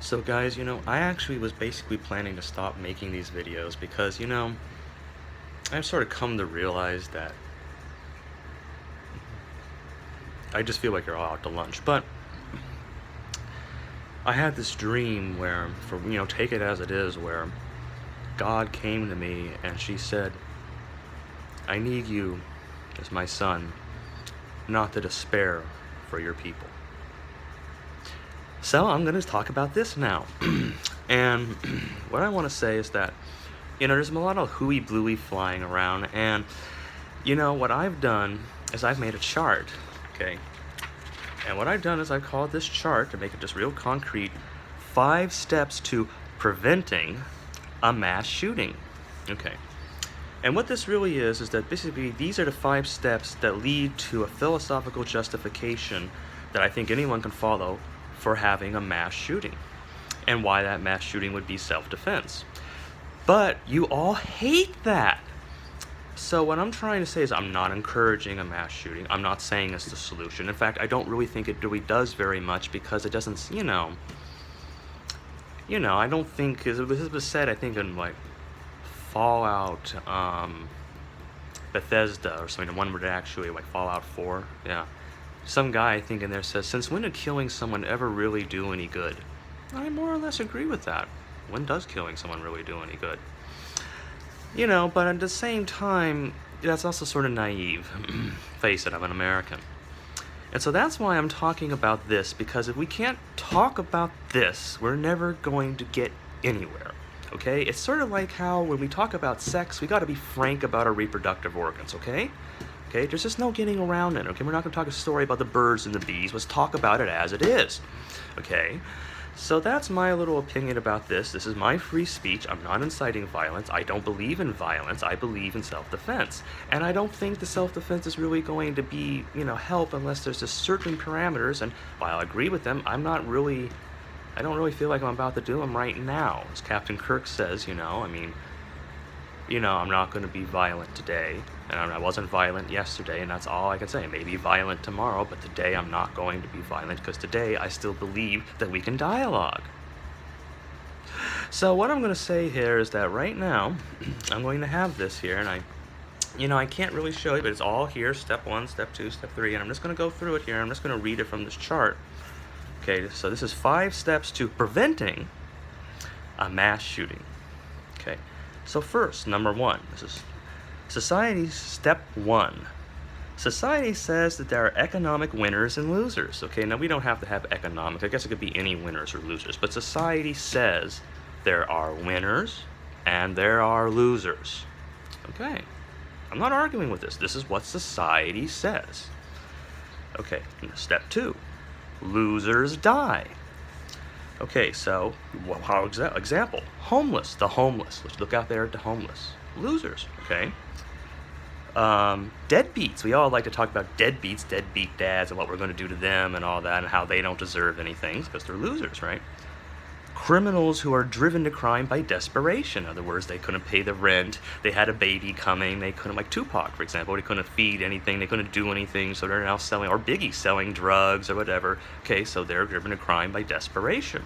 So guys, I actually was basically planning to stop making these videos because, I've sort of come to realize that I just feel like you're all out to lunch. But I had this dream where, take it as it is, where God came to me and she said, I need you as my son not to despair for your people. So I'm going to talk about this now. And what I want to say is that, there's a lot of hooey bluey flying around, and, what I've done is I've made a chart, okay? And what I've done is I've called this chart, to make it just real concrete, 5 steps to preventing a mass shooting, okay? And what this really is that basically these are the 5 steps that lead to a philosophical justification that I think anyone can follow for having a mass shooting, and why that mass shooting would be self-defense. But you all hate that. So what I'm trying to say is I'm not encouraging a mass shooting. I'm not saying it's the solution. In fact, I don't really think it really does very much, because it doesn't, I don't think, this was said, I think, in like Fallout, Bethesda or something, the one where they actually, like Fallout 4, yeah. Some guy, I think, in there says, since when did killing someone ever really do any good? I more or less agree with that. When does killing someone really do any good? But at the same time, that's also sort of naive. Face it, I'm an American. And so that's why I'm talking about this, because if we can't talk about this, we're never going to get anywhere. Okay? It's sort of like how when we talk about sex, we got to be frank about our reproductive organs, okay? Okay, there's just no getting around it, okay? We're not going to talk a story about the birds and the bees. Let's talk about it as it is, okay? So that's my little opinion about this. This is my free speech. I'm not inciting violence. I don't believe in violence. I believe in self-defense. And I don't think the self-defense is really going to be, help unless there's just certain parameters. And while I agree with them, I don't really feel like I'm about to do them right now. As Captain Kirk says, I'm not going to be violent today. And I wasn't violent yesterday, and that's all I can say. Maybe violent tomorrow, but today I'm not going to be violent, because today I still believe that we can dialogue. So what I'm going to say here is that right now, I'm going to have this here, and I can't really show you, but it's all here, step 1, step 2, step 3, and I'm just going to go through it here. I'm just going to read it from this chart. Okay, so this is 5 steps to preventing a mass shooting. Okay, so first, number 1, this is Society's step 1. Society says that there are economic winners and losers. Okay, now we don't have to have economic. I guess it could be any winners or losers. But society says there are winners and there are losers. Okay, I'm not arguing with this. This is what society says. Okay, step 2. Losers die. Okay, so example, homeless, the homeless. Let's look out there at the homeless. Losers, okay? Deadbeats. We all like to talk about deadbeats, deadbeat dads, and what we're going to do to them and all that, and how they don't deserve anything because they're losers, right? Criminals who are driven to crime by desperation. In other words, they couldn't pay the rent, they had a baby coming, they couldn't, like Tupac, for example, they couldn't feed anything, they couldn't do anything, so they're now selling, or Biggie, selling drugs or whatever. Okay, so they're driven to crime by desperation.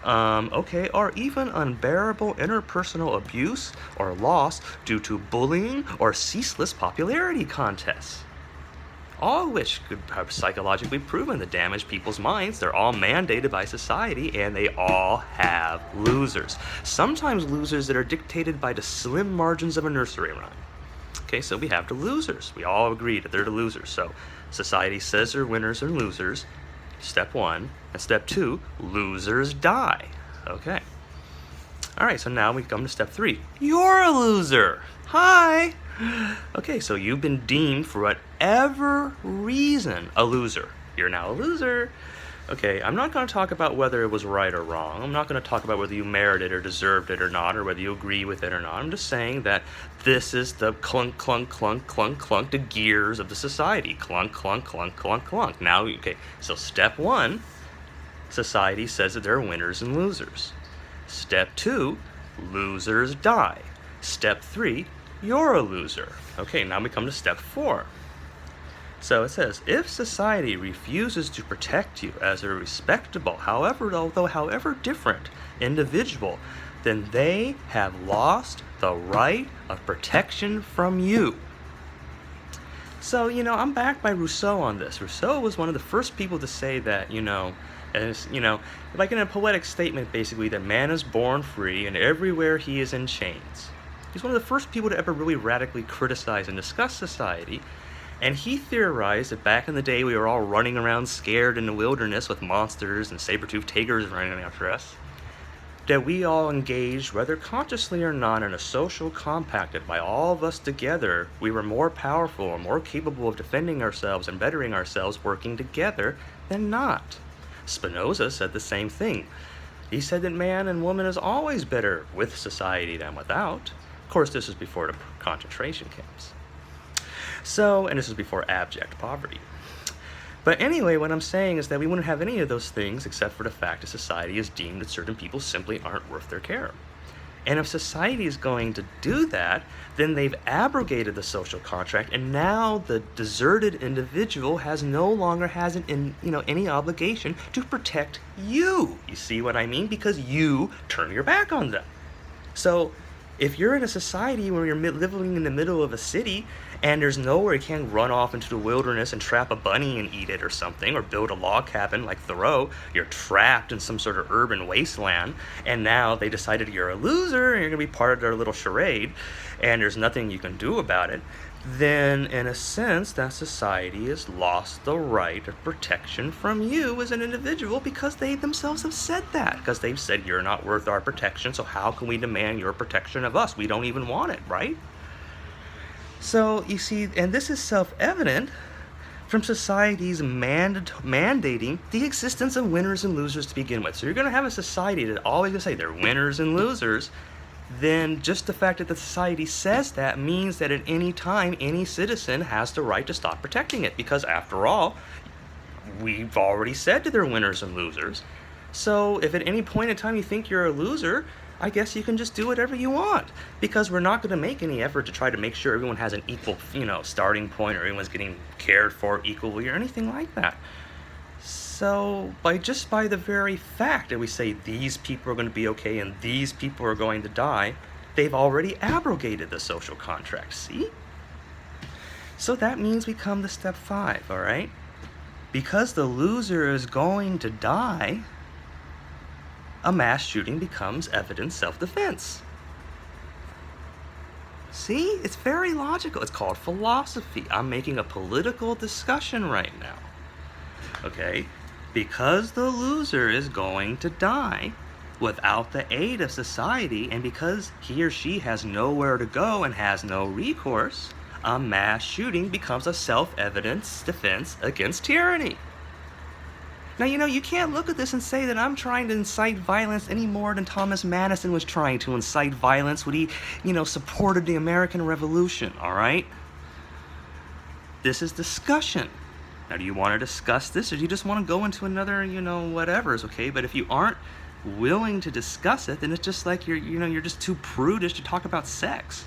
Okay, or even unbearable interpersonal abuse or loss due to bullying or ceaseless popularity contests. All of which could have psychologically proven to damage people's minds. They're all mandated by society, and they all have losers. Sometimes losers that are dictated by the slim margins of a nursery rhyme. Okay, so we have the losers. We all agree that they're the losers. So society says they're winners and losers. Step 1. And step 2, losers die. Okay. All right, so now we come to step 3. You're a loser. Hi. Okay, so you've been deemed for whatever reason a loser. You're now a loser. Okay, I'm not going to talk about whether it was right or wrong. I'm not going to talk about whether you merited or deserved it or not, or whether you agree with it or not. I'm just saying that this is the clunk, clunk, clunk, clunk, clunk, the gears of the society. Clunk, clunk, clunk, clunk, clunk. Now, okay, so step 1, society says that there are winners and losers. Step 2, losers die. Step 3, you're a loser. Okay, now we come to step 4. So it says, if society refuses to protect you as a respectable, however different individual, then they have lost the right of protection from you. So, I'm backed by Rousseau on this. Rousseau was one of the first people to say that, like in a poetic statement, basically, that man is born free and everywhere he is in chains. He's one of the first people to ever really radically criticize and discuss society. And he theorized that back in the day we were all running around scared in the wilderness with monsters and saber-toothed tigers running after us. That we all engaged, whether consciously or not, in a social compact that by all of us together, we were more powerful and more capable of defending ourselves and bettering ourselves working together than not. Spinoza said the same thing. He said that man and woman is always better with society than without. Of course, this is before the concentration camps. So, and this is before abject poverty. But anyway, what I'm saying is that we wouldn't have any of those things except for the fact that society has deemed that certain people simply aren't worth their care. And if society is going to do that, then they've abrogated the social contract, and now the deserted individual no longer has any obligation to protect you. You see what I mean? Because you turn your back on them. So if you're in a society where you're living in the middle of a city and there's nowhere you can run off into the wilderness and trap a bunny and eat it or something, or build a log cabin like Thoreau, you're trapped in some sort of urban wasteland, and now they decided you're a loser and you're going to be part of their little charade, and there's nothing you can do about it, then in a sense that society has lost the right of protection from you as an individual, because they themselves have said that, because they've said you're not worth our protection, so how can we demand your protection of us? We don't even want it, right? So you see, and this is self-evident from society's mandating the existence of winners and losers to begin with. So you're going to have a society that always going to say they're winners and losers. Then just the fact that the society says that means that at any time, any citizen has the right to stop protecting it. Because after all, we've already said that they're winners and losers. So if at any point in time you think you're a loser, I guess you can just do whatever you want. Because we're not going to make any effort to try to make sure everyone has an equal, starting point, or everyone's getting cared for equally or anything like that. So by the very fact that we say these people are going to be okay and these people are going to die, they've already abrogated the social contract, see? So that means we come to step 5, all right? Because the loser is going to die, a mass shooting becomes evident self-defense. See? It's very logical. It's called philosophy. I'm making a political discussion right now. Okay? Because the loser is going to die without the aid of society, and because he or she has nowhere to go and has no recourse, a mass shooting becomes a self-evident defense against tyranny. Now, you can't look at this and say that I'm trying to incite violence any more than Thomas Madison was trying to incite violence when he, supported the American Revolution, all right? This is discussion. Now, do you want to discuss this, or do you just want to go into another, whatever's, okay? But if you aren't willing to discuss it, then it's just like you're just too prudish to talk about sex.